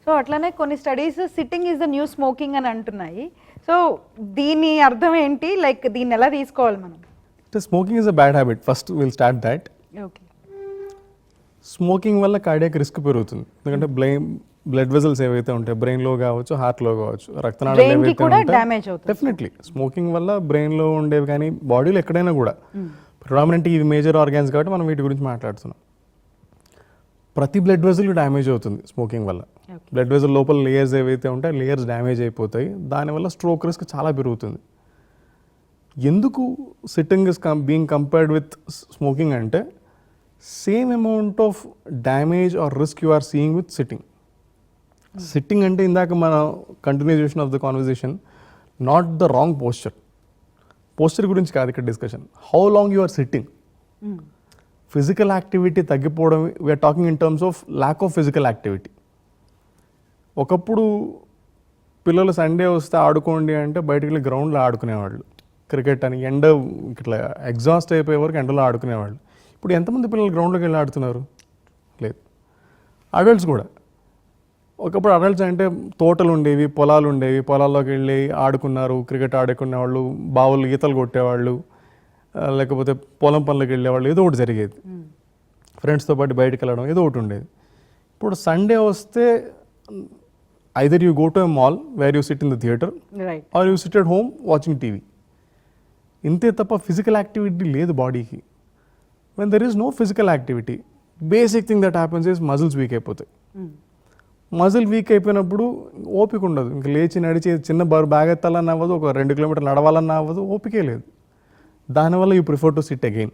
So అట్లానే కొన్ని studies sitting is the new smoking అని అంటున్నాయి. సో దీని అర్థం ఏంటి, లైక్ దీన్ని ఎలా తీసుకోవాలి మనం? Smoking is a bad habit. First will start that. Okay. Smoking వల్ల కార్డియాక్ రిస్క్ పెరుగుతుంది. ఎందుకంటే బ్లడ్ వెజల్స్ ఏవైతే ఉంటాయి బ్రెయిన్లో కావచ్చు, హార్ట్లో కావచ్చు, రక్తనాళాలు ఏవైతే ఉంటాయి డెఫినెట్లీ స్మోకింగ్ వల్ల బ్రెయిన్లో ఉండేవి కానీ బాడీలో ఎక్కడైనా కూడా ప్రిడామినెంట్ ఇవి మేజర్ ఆర్గాన్స్ కాబట్టి మనం వీటి గురించి మాట్లాడుతున్నాం. ప్రతి బ్లడ్ వెజల్ డ్యామేజ్ అవుతుంది స్మోకింగ్ వల్ల. బ్లడ్ వెజల్ లోపల లేయర్స్ ఏవైతే ఉంటాయి లేయర్స్ డ్యామేజ్ అయిపోతాయి. దానివల్ల స్ట్రోక్ రిస్క్ చాలా పెరుగుతుంది. ఎందుకు sitting is being compared with smoking అంటే same amount of damage or risk you are seeing with sitting. Sitting అంటే ఇందాక మన continuation of the conversation, not the wrong posture గురించి కాదు ఇక్కడ discussion. How long you are sitting. Physical activity తగ్గిపోవడం, we're talking in terms of lack of physical activity. ఒకప్పుడు పిల్లలు Sunday వస్తే ఆడుకోండి అంటే బయటికి వెళ్ళి గ్రౌండ్లో ఆడుకునేవాళ్ళు. క్రికెట్ అని ఎండ ఇట్లా ఎగ్జాస్ట్ అయిపోయే వరకు ఎండలో ఆడుకునేవాళ్ళు. ఇప్పుడు ఎంతమంది పిల్లలు గ్రౌండ్లోకి వెళ్ళి ఆడుతున్నారు? లేదు. అడల్ట్స్ కూడా ఒకప్పుడు అడల్ట్స్ అంటే తోటలు ఉండేవి, పొలాలు ఉండేవి, పొలాల్లోకి వెళ్ళి ఆడుకున్నారు, క్రికెట్ ఆడుకునేవాళ్ళు, బావులు ఈతలు కొట్టేవాళ్ళు, లేకపోతే పొలం పనులకు వెళ్ళేవాళ్ళు, ఏదో ఒకటి జరిగేది. ఫ్రెండ్స్తో పాటు బయటకు వెళ్ళడం ఏదో ఒకటి ఉండేది. ఇప్పుడు సండే వస్తే either you go to a mall where you sit in the theatre, right, or you sit at home watching TV. ఇంతే తప్ప ఫిజికల్ యాక్టివిటీ లేదు బాడీకి. when there is no physical activity, basic thing that happens is muscles weak అయిపోతాయి. Muscle weak అయిపోయినప్పుడు ఓపిక ఉండదు. ఇంక లేచి నడిచి చిన్న బ్యాగ్ ఎత్తాలన్నా అవ్వదు, ఒక 2 కిలోమీటర్లు నడవాలన్నా అవ్వదు, ఓపికే లేదు. దానివల్ల you prefer to SIT again.